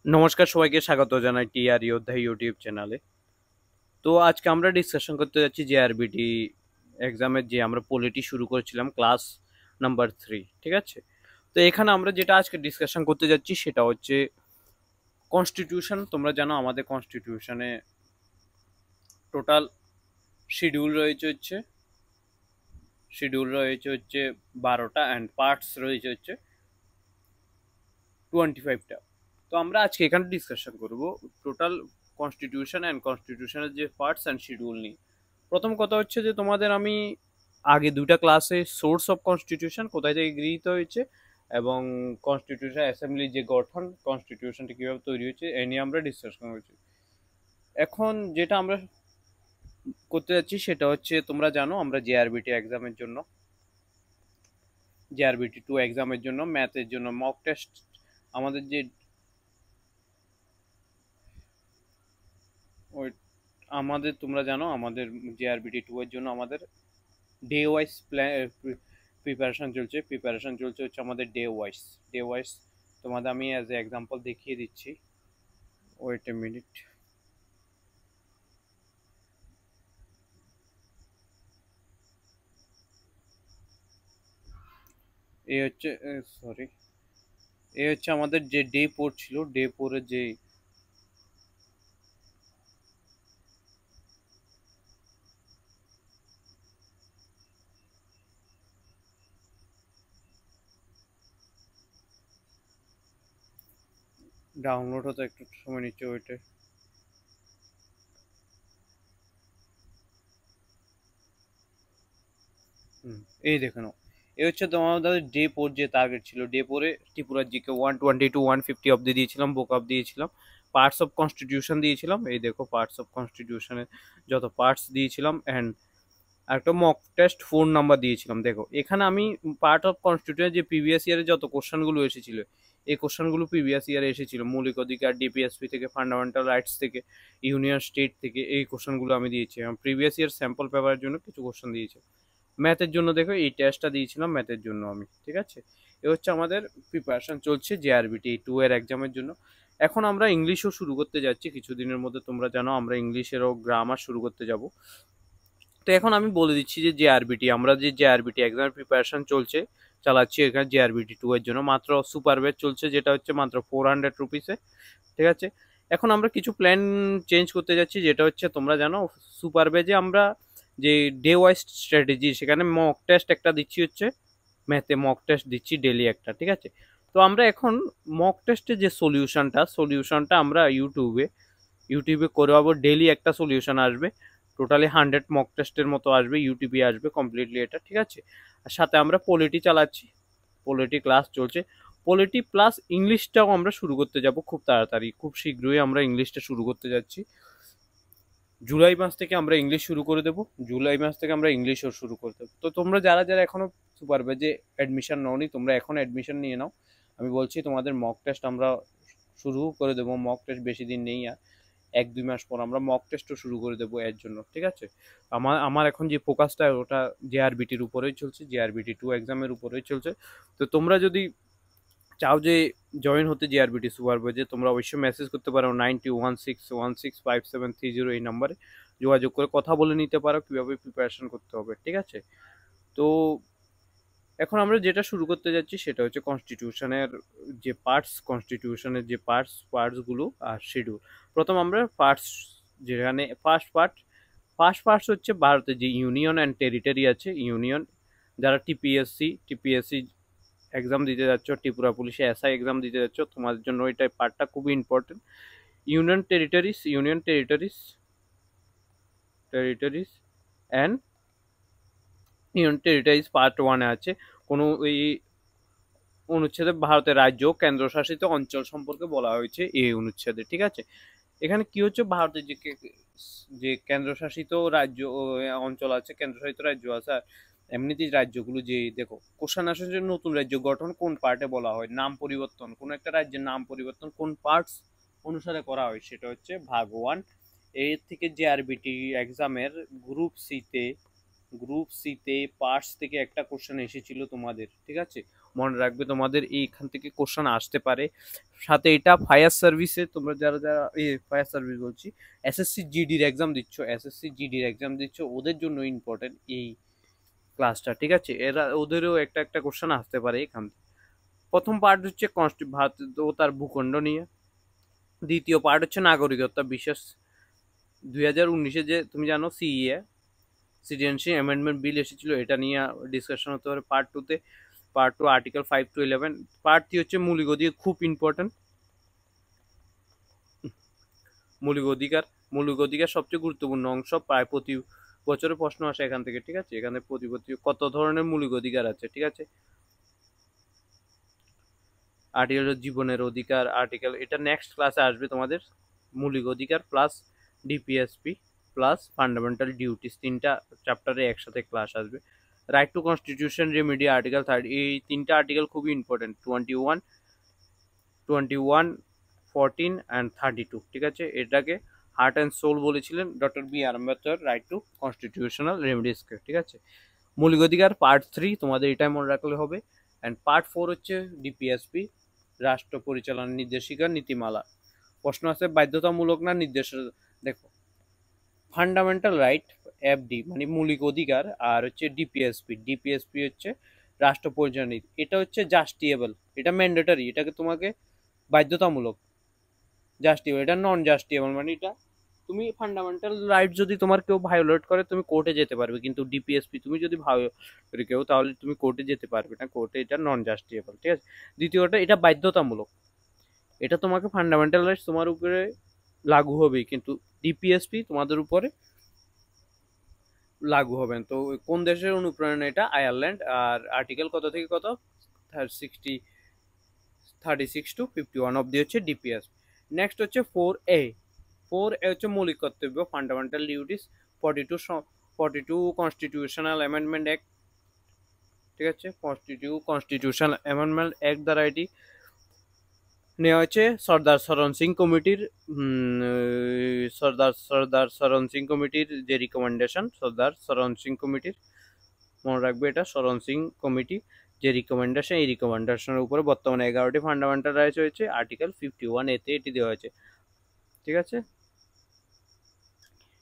নমস্কার, সবাইকে স্বাগত জানাই টিআর যোদ্ধা ইউটিউব চ্যানেলে। তো আজকে আমরা ডিসকাশন করতে যাচ্ছি জেআরবিটি এক্সামের যে আমরা পলিটি শুরু করেছিলাম ক্লাস নাম্বার 3, ঠিক আছে? তো এখানে আমরা যেটা আজকে ডিসকাশন করতে যাচ্ছি সেটা হচ্ছে কনস্টিটিউশন। তোমরা জানো আমাদের কনস্টিটিউশনে টোটাল শিডিউল রয়েছে হচ্ছে 12টা অ্যান্ড পার্টস রয়েছে হচ্ছে 25টা। তো আমরা আজকে এখানে ডিসকাশন করব টোটাল কনস্টিটিউশন অ্যান্ড কনস্টিটিউশনের যে পার্টস অ্যান্ড শিডিউল নিয়ে। প্রথম কথা হচ্ছে যে তোমাদের আমি আগে দুইটা ক্লাসে সোর্স অফ কনস্টিটিউশন কোথায় থেকে গৃহীত হয়েছে এবং কনস্টিটিউশন অ্যাসেম্বলির যে গঠন, কনস্টিটিউশনটি কীভাবে তৈরি হয়েছে এ নিয়ে আমরা ডিসকাশন করেছি। এখন যেটা আমরা করতে যাচ্ছি সেটা হচ্ছে, তোমরা জানো আমরা জেআরবিটি 2 এক্সামের জন্য ম্যাথের জন্য মক টেস্ট, আমাদের যে ওই তোমরা জানো আমাদের জেআরবিটি 2 এর জন্য আমাদের ডে ওয়াইজ প্রিপারেশন চলছে হচ্ছে আমাদের ডে ওয়াইজ। তোমাদের আমি অ্যাজ এ এক্সাম্পল দেখিয়ে দিচ্ছি। Wait a minute. এই হচ্ছে সরি এই হচ্ছে আমাদের যে ডে 4 ছিল, ডে 4 এর যে ডাউনলোড হতে একটু সময় নিচ্ছে ওইটা। এই দেখে নাও, এই হচ্ছে তোমাদের ডে 4 যে টার্গেট ছিল। ডে 4-এ ত্রিপুরার জিকে 120 to 150 অব্দি দিয়েছিলাম, বুক অফ দিয়েছিলাম, পার্টস অফ কনস্টিটিউশন দিয়েছিলাম। এই দেখো পার্টস অফ কনস্টিটিউশনের যত পার্টস দিয়েছিলাম অ্যান্ড একটা মক টেস্ট 4 নাম্বার দিয়েছিলাম। দেখো এখানে আমি পার্ট অফ কনস্টিটিউশন যে প্রিভিয়াস ইয়ারে যত কোশ্চেনগুলো এসেছিল, এই কোশ্চেনগুলো প্রিভিয়াস ইয়ারে এসেছিল মৌলিক অধিকার, ডিপিএসপি থেকে, ফান্ডামেন্টাল রাইটস থেকে, ইউনিয়ন স্টেট থেকে। এই কোশ্চেনগুলো আমি দিয়েছি এবং প্রিভিয়াস ইয়ার স্যাম্পল পেপারের জন্য কিছু কোশ্চেন দিয়েছি। ম্যাথের জন্য দেখো এই টেস্টটা দিয়েছিলাম ম্যাথের জন্য আমি, ঠিক আছে? এ হচ্ছে আমাদের প্রিপারেশন চলছে জেআরবিটি 2 এর এক্সামের জন্য। এখন আমরা ইংলিশও শুরু করতে যাচ্ছি কিছুদিনের মধ্যে। তোমরা জানো আমরা ইংলিশেরও গ্রামার শুরু করতে যাব। তো এখন আমি বলে দিচ্ছি যে জেআরবিটি এক্সামের প্রিপারেশন চালাচ্ছি এখানে জেআরবিটি 2 এর জন্য। মাত্র সুপার ব্যাচ চলছে, যেটা হচ্ছে মাত্র 400 রুপিসে, ঠিক আছে? এখন আমরা কিছু প্ল্যান চেঞ্জ করতে যাচ্ছি, যেটা হচ্ছে তোমরা জানো সুপার ব্যাচে আমরা যে ডে ওয়াইজ স্ট্র্যাটেজি, সেখানে মক টেস্ট একটা দিচ্ছি হচ্ছে, ম্যাথে মক টেস্ট দিচ্ছি ডেলি একটা, ঠিক আছে? তো আমরা এখন মক টেস্টের যে সলিউশনটা আমরা ইউটিউবে করে পাবো। ডেলি একটা সলিউশন আসবে, টোটালি 100 মক টেস্টের মতো আসবে, ইউটিউবে আসবে কমপ্লিটলি এটা, ঠিক আছে? আর সাথে আমরা পলিটি চালাচ্ছি, পলিটি ক্লাস চলছে। পলিটি প্লাস ইংলিশটাও আমরা শুরু করতে যাব খুব তাড়াতাড়ি, খুব শীঘ্রই আমরা ইংলিশটা শুরু করতে যাচ্ছি। জুলাই মাস থেকে আমরা ইংলিশ শুরু করে দেবো, জুলাই মাস থেকে আমরা ইংলিশও শুরু করে দেবো। তো তোমরা যারা যারা এখনো সুপার ব্যাচে অ্যাডমিশন নাওনি, তোমরা এখন অ্যাডমিশন নিয়ে নাও। আমি বলছি তোমাদের মক টেস্ট আমরা শুরু করে দেবো। মক টেস্ট বেশি দিন নেই আর, 1-2 মাস পর আমরা মক টেস্টও শুরু করে দেবো এর জন্য, ঠিক আছে? আমার এখন যে ফোকাসটা ওটা জেআরবিটির উপরেই চলছে, জেআরবিটি 2 এক্সামের উপরেই চলছে। তো তোমরা যদি চাও যে জয়েন হতে জেআরবিটি সুপার ব্যাচে, তোমরা অবশ্যই মেসেজ করতে পারো 9216165730 এই নাম্বারে যোগাযোগ করে কথা বলে নিতে পারো কীভাবে প্রিপারেশন করতে হবে, ঠিক আছে? তো এখন আমরা যেটা শুরু করতে যাচ্ছি সেটা হচ্ছে কনস্টিটিউশনের যে পার্টসগুলো আর শিডিউল। প্রথম আমরা পার্টস, যেখানে ফার্স্ট পার্টস হচ্ছে ভারতের যে ইউনিয়ন অ্যান্ড টেরিটরি আছে। ইউনিয়ন, যারা টিপিএসসি এক্সাম দিতে যাচ্ছ, ত্রিপুরা পুলিশে এসআই এক্সাম দিতে যাচ্ছ, তোমাদের জন্য ওইটা পার্টটা খুবই important. Union territories and union territories part 1-এ আছে। কোনো এই অনুচ্ছেদে ভারতের রাজ্য কেন্দ্রশাসিত অঞ্চল সম্পর্কে বলা হয়েছে এই অনুচ্ছেদে, ঠিক আছে? এখানে কি হচ্ছে, ভারতের যে কেন্দ্রশাসিত রাজ্য অঞ্চল আছে, কেন্দ্রশাসিত রাজ্য আছে, আর এমনিতেই রাজ্যগুলো যে দেখো কোশ্চেন আসে যে নতুন রাজ্য গঠন কোন পার্টে বলা হয়, নাম পরিবর্তন, কোন একটা রাজ্যের নাম পরিবর্তন কোন পার্টস অনুসারে করা হয়, সেটা হচ্ছে ভাগ 1। এর থেকে জেআরবিটি এক্সামের গ্রুপ সিতে পার্টস থেকে একটা কোশ্চেন এসেছিল তোমাদের, ঠিক আছে? মনে রাখবে তোমাদের এইখান থেকে কোশ্চেন আসতে পারে। সাথে এটা ফায়ার সার্ভিসে তোমরা যারা যারা ফায়ার সার্ভিস বলছি, এসএসসি জিডির এক্সাম দিচ্ছ, এসএসসি জিডির এক্সাম দিচ্ছ, ওদের জন্য ইম্পর্টেন্ট এই ক্লাসটা, ঠিক আছে। এরা ওদেরও একটা একটা কোশ্চেন আসতে পারে এখান থেকে। প্রথম পার্ট হচ্ছে ভারত ও তার ভূখণ্ড নিয়ে। দ্বিতীয় পার্ট হচ্ছে নাগরিকত্ব বিশেষ 2019-এ যে তুমি জানো সিইএ সিটিজেনশিপ অ্যামেন্ডমেন্ট বিল এসেছিল, এটা নিয়ে ডিসকাশন হতে পারে পার্ট 2-তে। Part 2 article 5 to 11। পার্ট 3 হচ্ছে মৌলিক অধিকার, খুব ইম্পর্টেন্ট। মৌলিক অধিকার, মৌলিক অধিকার সবচেয়ে গুরুত্বপূর্ণ অংশ, প্রায় প্রতি বছরে প্রশ্ন আসে এখান থেকে, ঠিক আছে। এখানে প্রতি কত ধরনের মৌলিক অধিকার আছে, ঠিক আছে। আর্টিকেল জীবনের অধিকার, আর্টিকেল এটা নেক্সট ক্লাসে আসবে তোমাদের। মৌলিক অধিকার plus DPSP plus fundamental duties, তিনটা চ্যাপ্টারে একসাথে ক্লাস আসবে। Right two constitution remedy article 30, এই তিনটা আর্টিকেল খুবই ইম্পর্টেন্ট, 21, 14 অ্যান্ড 32, ঠিক আছে। এটাকে হার্ট অ্যান্ড সোল বলেছিলেন doctor B R Ambedkar, right to constitutional রেমেডিসকে, ঠিক আছে। মৌলিক অধিকার পার্ট 3 তোমাদের এটাই মনে রাখলে হবে। অ্যান্ড পার্ট 4 হচ্ছে ডিপিএসপি, রাষ্ট্র পরিচালনা নির্দেশিকা নীতিমালা। প্রশ্ন আছে বাধ্যতামূলক না নির্দেশ। দেখো, ফান্ডামেন্টাল রাইট এফডি মানে মৌলিক অধিকার, আর হচ্ছে ডিপিএসপি, ডিপিএসপি হচ্ছে রাষ্ট্র পরিচালনা নীতি, এটা হচ্ছে জাস্টিয়েবল, এটা ম্যান্ডেটরি, এটাকে তোমাকে বাধ্যতামূলক। জাস্টিয়েবল এটা নন জাস্টিয়েবল, মানে এটা তুমি ফান্ডামেন্টাল রাইট যদি তোমার কেউ ভায়োলেট করে তুমি কোর্টে যেতে পারবে, কিন্তু ডিপিএসপি তুমি যদি ভায়োলেট কেউ তাহলে তুমি কোর্টে যেতে পারবে না, কোর্টে এটা নন জাস্টিয়েবল, ঠিক আছে। দ্বিতীয়টা এটা বাধ্যতামূলক, এটা তোমাকে ফান্ডামেন্টাল রাইটস তোমার উপরে লাগু হবে, কিন্তু ডিপিএসপি তোমাদের উপরে লাগু হবেন। তো কোন দেশের অনুপ্রেরণা? এটা আয়ারল্যান্ড। আর আর্টিকেল কত থেকে কত? 36 to 51 অব্দি হচ্ছে ডিপিএস। নেক্সট হচ্ছে 4A, 4A হচ্ছে মৌলিক কর্তব্য, fundamental duties, 42 constitutional amendment act, ঠিক আছে। কনস্টিটিউশনাল অ্যামেন্ডমেন্ট অ্যাক্ট দ্বারা এটি নেওয়া হয়েছে সর্দার শরণ সিং কমিটির, সর্দার শরণ সিং কমিটির যে রিকমেন্ডেশন, সর্দার শরণ সিং কমিটির, মনে রাখবে এটা শরণ সিং কমিটি যে রিকমেন্ডেশন, এই রিকমেন্ডেশনের উপরে বর্তমানে 11টি ফান্ডামেন্টাল রাইটস রয়েছে, আর্টিকেল 51A-তে এটি দেওয়া হয়েছে, ঠিক আছে।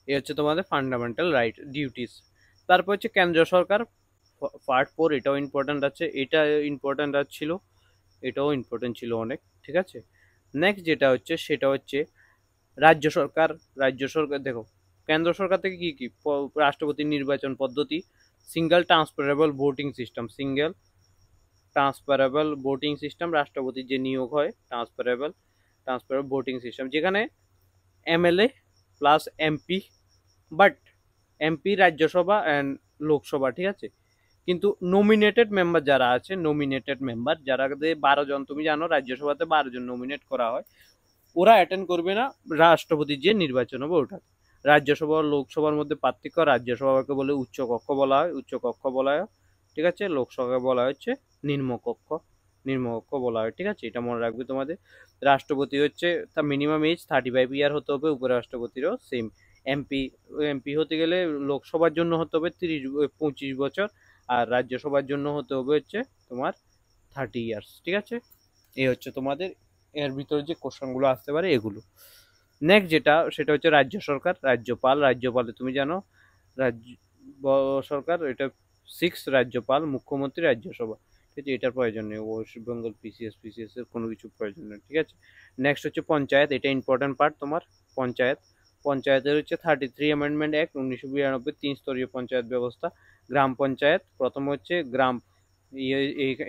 এই হচ্ছে তোমাদের ফান্ডামেন্টাল রাইট ডিউটিস। তারপর হচ্ছে কেন্দ্র সরকার, পার্ট 4, এটাও ইম্পর্টেন্ট আছে, এটা ইম্পর্টেন্ট ছিল, এটাও ইম্পর্টেন্ট ছিল অনেক, ঠিক আছে। নেক্সট যেটা হচ্ছে সেটা হচ্ছে রাজ্য সরকার। রাজ্য সরকার দেখো, কেন্দ্র সরকার থেকে কি কি রাষ্ট্রপতির নির্বাচন পদ্ধতি, single transferable voting system, single transferable voting system, রাষ্ট্রপতির যে নিয়োগ হয় ট্রান্সফারেবল ভোটিং সিস্টেম, যেখানে MLA plus MP, but MP Rajya Sabha and Lok Sabha, ঠিক আছে। কিন্তু নমিনেটেড মেম্বার যারা আছে, নমিনেটেড মেম্বার যারা 12 জন, তুমি জানো রাজ্যসভাতে 12 জন নমিনেট করা হয়, ওরা অ্যাটেন্ড করবে না রাষ্ট্রপতির যে নির্বাচন হবে ওটা। রাজ্যসভা ও লোকসভার মধ্যে পার্থক্য, রাজ্যসভাকে বলে উচ্চ কক্ষ বলা হয়, উচ্চ কক্ষ বলা হয়, ঠিক আছে। লোকসভাকে বলা হচ্ছে নিম্নকক্ষ, নিম্নকক্ষ বলা হয়, ঠিক আছে। এটা মনে রাখবে তোমাদের। রাষ্ট্রপতি হচ্ছে তার মিনিমাম এজ 35 ইয়ার হতে হবে, উপরাষ্ট্রপতিরও সেম। এমপি এমপি হতে গেলে লোকসভার জন্য হতে হবে 25 বছর, আর রাজ্যসভার জন্য হতে হবে হচ্ছে তোমার 30 ইয়ার্স, ঠিক আছে। এই হচ্ছে তোমাদের এর ভিতরে যে কোশ্চেনগুলো আসতে পারে এগুলো। নেক্সট যেটা সেটা হচ্ছে রাজ্য সরকার, রাজ্যপাল। রাজ্যপালে তুমি জানো রাজ্য সরকার, এটা 6 রাজ্যপাল, মুখ্যমন্ত্রী, রাজ্যসভা, ঠিক আছে। এটার প্রয়োজন নেই, ওয়েস্ট বেঙ্গল পিসিএস এর কোনো কিছু প্রয়োজন নেই, ঠিক আছে। নেক্সট হচ্ছে পঞ্চায়েত, এটা ইম্পর্টেন্ট পার্ট তোমার। পঞ্চায়েত, পঞ্চায়েতের হচ্ছে 33 অ্যামেন্ডমেন্ট অ্যাক্ট 1992, 3 স্তরীয় পঞ্চায়েত ব্যবস্থা। গ্রাম পঞ্চায়েত, প্রথম হচ্ছে গ্রাম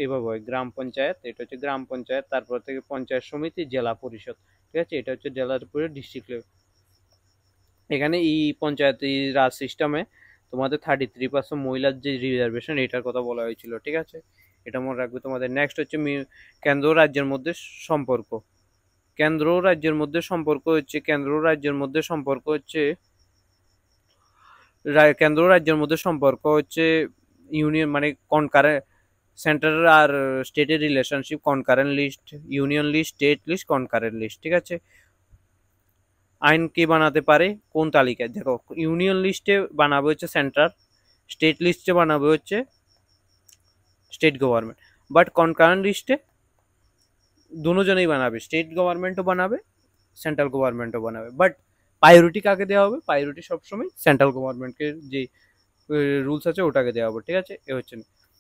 এইভাবে হয় গ্রাম পঞ্চায়েত, এটা হচ্ছে গ্রাম পঞ্চায়েত, তারপর থেকে পঞ্চায়েত সমিতি, জেলা পরিষদ, ঠিক আছে। এটা হচ্ছে জেলার উপরে ডিস্ট্রিক্ট লেভেল। এখানে এই পঞ্চায়েত রাজ সিস্টেমে তোমাদের 33% মহিলার যে রিজার্ভেশন, এটার কথা বলা হয়েছিল, ঠিক আছে। এটা মনে রাখবে তোমাদের। নেক্সট হচ্ছে কেন্দ্র রাজ্যের মধ্যে সম্পর্ক। কেন্দ্র রাজ্যের মধ্যে সম্পর্ক হচ্ছে, কেন্দ্র রাজ্যের মধ্যে সম্পর্ক হচ্ছে, কেন্দ্র রাজ্যের মধ্যে সম্পর্ক হচ্ছে ইউনিয়ন মানে কনকারেন্ট, সেন্টার আর স্টেটের relationship, concurrent list, union list, state list, concurrent list, ঠিক আছে। আইন কে বানাতে পারে কোন তালিকায়? দেখো, ইউনিয়ন লিস্টে বানাবে হচ্ছে সেন্টার, স্টেট লিস্টে বানাবে হচ্ছে স্টেট গভর্নমেন্ট, বাট কনকারেন্ট লিস্টে দুজনেই বানাবে, স্টেট গভর্নমেন্টও বানাবে, সেন্ট্রাল গভর্নমেন্টও বানাবে। বাট প্রায়োরিটি কাকে দেওয়া হবে? প্রায়োরিটি সবসময় সেন্ট্রাল গভর্নমেন্টকে যে রুলস আছে ওটাকে দেওয়া হবে, ঠিক আছে? এ হচ্ছে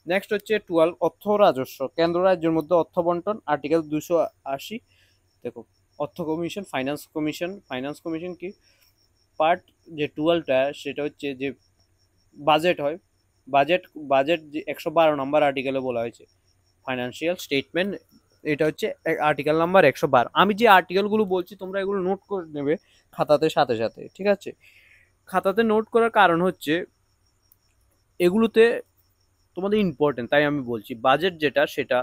নেক্সট হচ্ছে 12 অর্থ রাজস্ব, কেন্দ্র রাজ্যের মধ্যে অর্থ বন্টন, আর্টিকেল 280। দেখো অর্থ কমিশন, ফাইন্যান্স কমিশন কি পার্ট যে 12টা সেটা হচ্ছে যে বাজেট হয়, বাজেট বাজেট যে 112 নম্বর আর্টিকেলে বলা হয়েছে ফাইন্যান্সিয়াল স্টেটমেন্ট, এটা হচ্ছে আর্টিকেল নাম্বার 112। আমি যে আর্টিকেলগুলো বলছি তোমরা এগুলো নোট করে নেবে খাতাতে সাথে সাথে, ঠিক আছে? খাতাতে নোট করার কারণ হচ্ছে এগুলোতে তোমাদের ইম্পর্টেন্ট, তাই আমি বলছি। বাজেট যেটা সেটা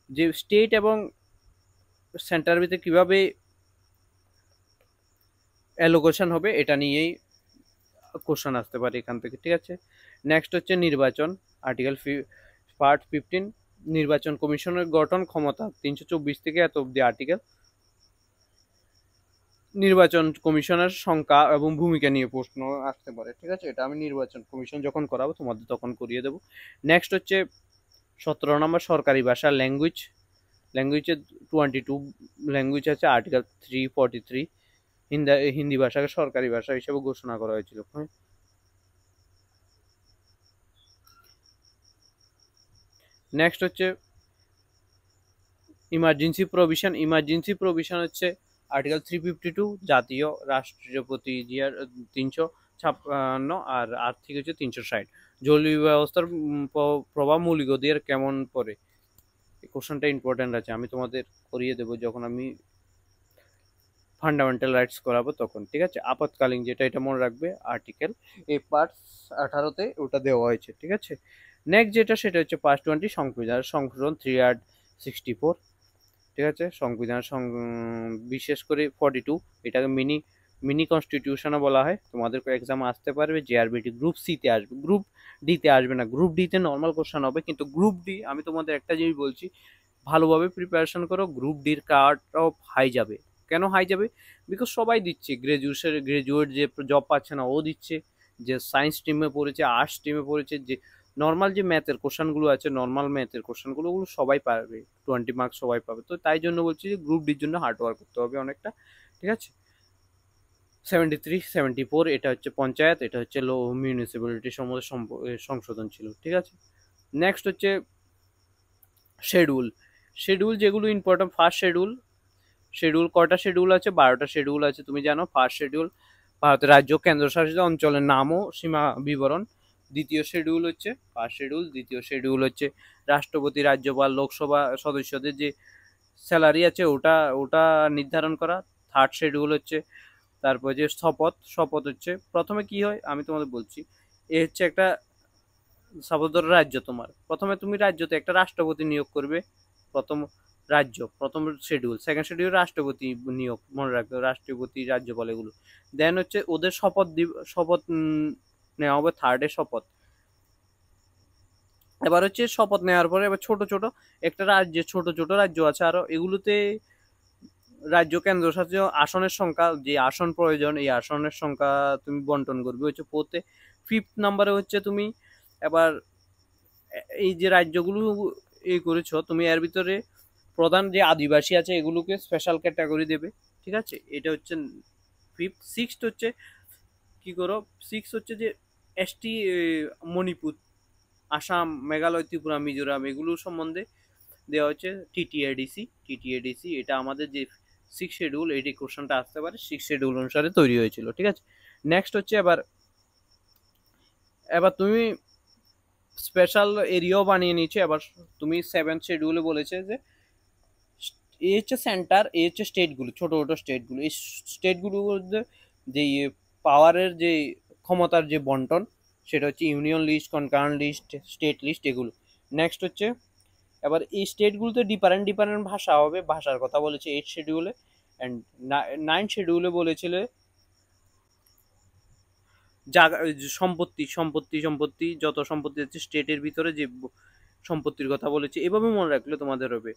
যে স্টেট এবং সেন্টারের ভিতরে কীভাবে অ্যালোকেশন হবে এটা নিয়েই কোশ্চেন আসতে পারে এখান থেকে, ঠিক আছে? নেক্সট হচ্ছে নির্বাচন, আর্টিকেল পার্ট 15, নির্বাচন কমিশনের গঠন ক্ষমতা 324 থেকে এত অব্দি আর্টিকেল। নির্বাচন কমিশনের সংখ্যা এবং ভূমিকা নিয়ে প্রশ্ন আসতে পারে, ঠিক আছে? এটা আমি নির্বাচন কমিশন যখন করাবো তোমাদের তখন করিয়ে দেবো। নেক্সট হচ্ছে 17 নম্বর সরকারি ভাষা, ল্যাঙ্গুয়েজের 22 ল্যাঙ্গুয়েজ আছে, আর্টিকেল 343 হিন্দি ভাষাকে সরকারি ভাষা হিসেবে ঘোষণা করা হয়েছিল। নেক্সট হচ্ছে ইমার্জেন্সি প্রভিশন হচ্ছে আর্টিকেল 352 জাতীয় রাষ্ট্রপতি জিয়ার 356 আর আর্থিক হচ্ছে 360। জরুরি ব্যবস্থার প্রভাব মৌলিক অধিকার কেমন পড়ে? এই কোশ্চেনটা ইম্পর্টেন্ট আছে, আমি তোমাদের করিয়ে দেবো যখন আমি ফান্ডামেন্টাল রাইটস করাবো তখন, ঠিক আছে? আপাতকালীন যেটা, এটা মনে রাখবে, আর্টিকেল এই পার্ট 18তে ওটা দেওয়া হয়েছে, ঠিক আছে? নেক্সট যেটা সেটা হচ্ছে পার্ট 20 সংবিধান সংশোধন 364, ঠিক আছে? সংবিধান বিশেষ করে 42, এটাকে মিনি কনস্টিটিউশনও বলা হয়। তোমাদের এক্সাম আসতে পারবে জেআরবিটি গ্রুপ সিতে আসবে, গ্রুপ ডিতে আসবে না। গ্রুপ ডিতে নর্মাল কোশ্চেন হবে, কিন্তু গ্রুপ ডি আমি তোমাদের একটা জিনিস বলছি, ভালোভাবে প্রিপারেশন করো, গ্রুপ ডির কাট অফ হাই যাবে। কেন হাই যাবে? বিকজ সবাই দিচ্ছে, গ্রাজুয়েট যে জব পাচ্ছে না ও দিচ্ছে, যে সায়েন্স স্ট্রিমে পড়েছে, আর্টস স্ট্রিমে পড়েছে, যে নর্মাল যে ম্যাথের কোশ্চেনগুলো আছে, নর্মাল ম্যাথের কোশ্চেনগুলো ওগুলো সবাই পারবে, 20 মার্কস সবাই পাবে। তো তাই জন্য বলছি যে গ্রুপ ডির জন্য হার্ড ওয়ার্ক করতে হবে অনেকটা, ঠিক আছে? 73 74 এটা হচ্ছে পঞ্চায়েত, এটা হচ্ছে লো মিউনিসিপ্যালিটি সম্বন্ধে সংশোধন ছিল, ঠিক আছে? নেক্সট হচ্ছে শেডিউল যেগুলো ইম্পর্টেন্ট। ফার্স্ট শেডিউল কয়টা শেডিউল আছে? 12টা শেডিউল আছে, তুমি জানো। ফার্স্ট শেডিউল ভারতের রাজ্য কেন্দ্রশাসিত অঞ্চলের নাম ও সীমা বিবরণ। দ্বিতীয় শেডিউল হচ্ছে দ্বিতীয় শেডিউল হচ্ছে রাষ্ট্রপতি, রাজ্যপাল, লোকসভা সদস্যদের যে স্যালারি আছে ওটা ওটা নির্ধারণ করা। থার্ড শেডিউল হচ্ছে তারপর যে শপথ হচ্ছে প্রথমে কি হয় আমি তোমাদের বলছি। এ হচ্ছে একটা সাপোজ ধরো রাজ্য, তোমার প্রথমে তুমি রাজ্যতে একটা রাষ্ট্রপতি নিয়োগ করবে, প্রথম শেডিউল। সেকেন্ড শেডিউল রাষ্ট্রপতি নিয়োগ, মনে রাখবে, রাষ্ট্রপতি, রাজ্যপাল এগুলো। দেন হচ্ছে ওদের শপথ নেওয়া হবে, থার্ডে শপথ। এবার হচ্ছে শপথ নেওয়ার পরে এবার ছোট ছোট রাজ্য আছে আরো, এগুলোতে রাজ্য কেন্দ্রশাসিত আসনের সংখ্যা, যে আসন প্রয়োজন এই আসনের সংখ্যা তুমি বন্টন করবে হচ্ছে পোতে। ফিফথ নাম্বারে হচ্ছে তুমি এবার এই যে রাজ্যগুলো এই করেছো তুমি, এর ভিতরে প্রধান যে আদিবাসী আছে এগুলোকে স্পেশাল ক্যাটাগরি দেবে, ঠিক আছে? এটা হচ্ছে ফিফথ। সিক্সথ হচ্ছে কি করো, হচ্ছে যে এসটি, মণিপুর, আসাম, মেঘালয়, ত্রিপুরা, মিজোরাম এগুলো সম্বন্ধে দেওয়া হচ্ছে টিটিএডিসি। এটা আমাদের যে 6 শিডিউল, এইটি কোশ্চেনটা আসতে পারে, 6 শিডিউল অনুসারে তৈরি হয়েছিল, ঠিক আছে? নেক্সট হচ্ছে এবার তুমি স্পেশাল এরিয়াও বানিয়ে নিচ্ছে। এবার তুমি 7th শিডিউলে বলেছে যে এই হচ্ছে সেন্টার, এই হচ্ছে স্টেটগুলো, ছোট স্টেটগুলো। এই স্টেটগুলোর যে পাওয়ারের যে ক্ষমতার যে বন্টন সেটা হচ্ছে union list, concurrent list, state list এগুলো। নেক্সট হচ্ছে এবার এই স্টেটগুলোতে ডিফারেন্ট ভাষা হবে, ভাষার কথা বলেছে 8 শিডিউলে। অ্যান্ড 9 শিডিউলে বলেছিল জায়গা, সম্পত্তি যত সম্পত্তি আছে স্টেটের ভিতরে যে সম্পত্তির কথা বলেছে, এভাবে মনে রাখলে তোমাদের হবে।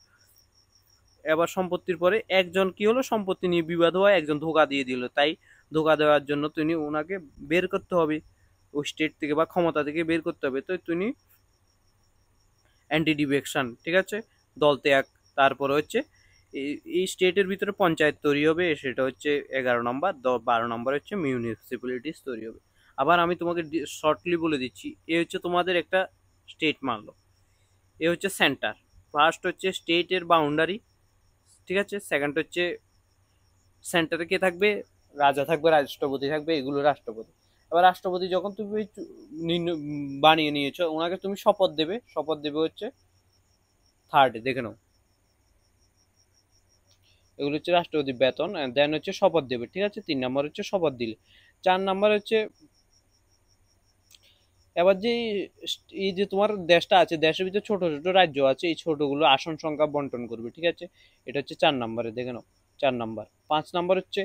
এবার সম্পত্তির পরে একজন কি হলো, সম্পত্তি নিয়ে বিবাদ হয়, একজন ধোকা দিয়ে দিল, তাই ধোকা দেওয়ার জন্য তিনি ওনাকে বের করতে হবে ওই স্টেট থেকে বা ক্ষমতা থেকে বের করতে হবে। তো তিনি অ্যান্টি ডিফেকশন, ঠিক আছে, দল ত্যাগ। তারপরে হচ্ছে এই স্টেটের ভিতরে পঞ্চায়েত তৈরি হবে, সেটা হচ্ছে 11 নম্বর। 12 নম্বর হচ্ছে মিউনিসিপ্যালিটিস তৈরি হবে। আবার আমি তোমাকে শর্টলি বলে দিচ্ছি, এ হচ্ছে তোমাদের একটা স্টেট মানলো, এ হচ্ছে সেন্টার। ফার্স্ট হচ্ছে স্টেটের বাউন্ডারি, ঠিক আছে। সেকেন্ড হচ্ছে সেন্টারে কে থাকবে, রাজা থাকবে, রাষ্ট্রপতি থাকবে, এগুলো রাষ্ট্রপতি। এবার রাষ্ট্রপতি যখন তুমি বানিয়ে নিয়েছো, ওনাকে তুমি শপথ দেবে, শপথ দেবে হচ্ছে থার্ডে, দেখে নাও, এগুলো হচ্ছে রাষ্ট্রপতির বেতন। দেন হচ্ছে শপথ দেবে, ঠিক আছে। 3 নম্বর হচ্ছে শপথ দিলে। 4 নম্বর হচ্ছে এবার যে এই যে তোমার দেশটা আছে, দেশের ভিতরে ছোট ছোট রাজ্য আছে, এই ছোটগুলো আসন সংখ্যা বন্টন করবে, ঠিক আছে। এটা হচ্ছে 4 নম্বরে, দেখে নাও 4 নম্বর। 5 নম্বর হচ্ছে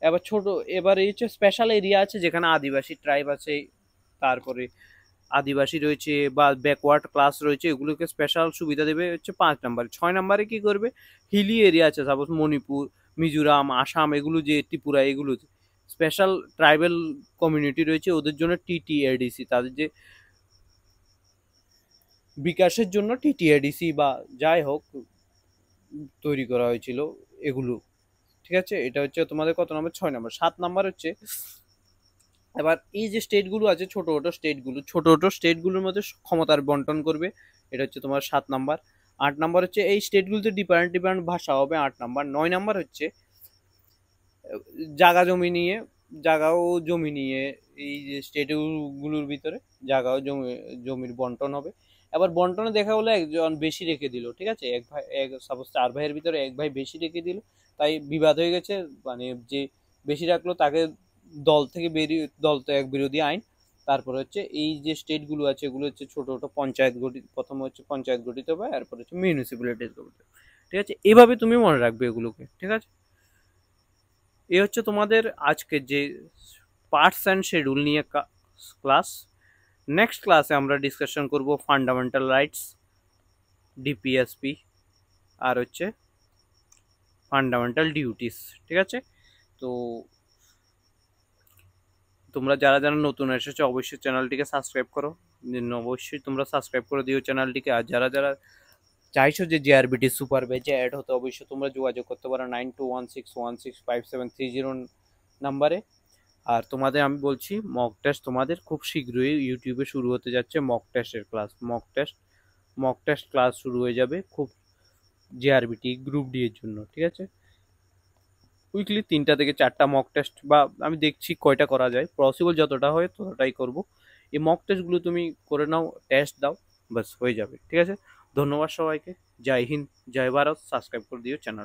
এবার ছোট, এবার এই হচ্ছে স্পেশাল এরিয়া আছে যেখানে আদিবাসী ট্রাইব আছে, তারপরে আদিবাসী রয়েছে বা ব্যাকওয়ার্ড ক্লাস রয়েছে, এগুলোকে স্পেশাল সুবিধা দেবে হচ্ছে 5 নম্বরে। 6 নম্বরে কি করবে, হিলি এরিয়া আছে, সাপোজ মণিপুর, মিজোরাম, আসাম, এগুলো যে ত্রিপুরা, এগুলো স্পেশাল ট্রাইবাল কমিউনিটি রয়েছে, ওদের জন্য টিটিএডিসি, তাদের যে বিকাশের জন্য টিটিএডিসি বা যাই হোক তৈরি করা হয়েছিল এগুলো, ঠিক আছে। এটা হচ্ছে তোমাদের কত নম্বর, 6 নম্বর। 7 নম্বর হচ্ছে এবার এই যে স্টেটগুলো আছে, ছোট ছোট স্টেটগুলো, ছোট ছোট স্টেটগুলোর মধ্যে ক্ষমতার বন্টন করবে, এটা হচ্ছে তোমার 7 নাম্বার। 8 নাম্বার হচ্ছে এই স্টেটগুলোতে ডিফারেন্ট ডিফারেন্ট ভাষা হবে, 8 নাম্বার। 9 নাম্বার হচ্ছে জায়গা জমি নিয়ে, জায়গা ও জমি নিয়ে এই যে স্টেটগুলোর ভিতরে জায়গা ও জমির বন্টন হবে। এবার বন্টনে দেখা হলো একজন বেশি রেখে দিল, ঠিক আছে, এক ভাই, এক সাপোজ 4 ভাইয়ের ভিতরে এক ভাই বেশি রেখে দিল, তাই বিবাদ হয়ে গেছে। মানে যে বেশি রাখলো তাকে দল থেকে বেরিয়ে, দল তো এক বিরোধী আইন। তারপরে হচ্ছে এই যে স্টেটগুলো আছে, এগুলো হচ্ছে ছোট ছোট পঞ্চায়েত গঠিত, প্রথমে হচ্ছে পঞ্চায়েত গঠিত হবে, এরপর হচ্ছে মিউনিসিপ্যালিটিস গঠিত হবে, ঠিক আছে। এভাবে তুমি মনে রাখবে এগুলোকে, ঠিক আছে। এ হচ্ছে তোমাদের আজকের যে পার্টস অ্যান্ড শিডিউল নিয়ে ক্লাস। নেক্সট ক্লাসে আমরা ডিসকাশন করব ফান্ডামেন্টাল রাইটস, ডিপিএসপি, আর হচ্ছে ফান্ডামেন্টাল ডিউটিস, ঠিক আছে। তো তোমরা যারা যারা নতুন এসেছো অবশ্যই চ্যানেলটিকে সাবস্ক্রাইব করো, অবশ্যই তোমরা সাবস্ক্রাইব করে দিও চ্যানেলটিকে। আর যারা যারা চাইছো যে জিআরবিটি সুপার ব্যাচে অ্যাড হতে, অবশ্যই তোমরা যোগাযোগ করতে পারো 9216165730 নাম্বারে। আর তোমাদের আমি বলছি, মক টেস্ট তোমাদের খুব শীঘ্রই ইউটিউবে শুরু হতে যাচ্ছে, মক টেস্টের ক্লাস, মক টেস্ট ক্লাস শুরু হয়ে যাবে খুব, জিআরবিটি গ্রুপ ডি এর জন্য, ঠিক আছে। উইকলি 3টা থেকে 4টা মক টেস্ট, বা আমি দেখছি কয়টা করা যায়, পসিবল যতটা হয় ততটাই করব। এই মক টেস্টগুলো তুমি করে নাও, টেস্ট দাও, বাস হয়ে যাবে, ঠিক আছে। ধন্যবাদ সবাইকে, জয় হিন্দ, জয় ভারত, সাবস্ক্রাইব করে দিও চ্যানেল।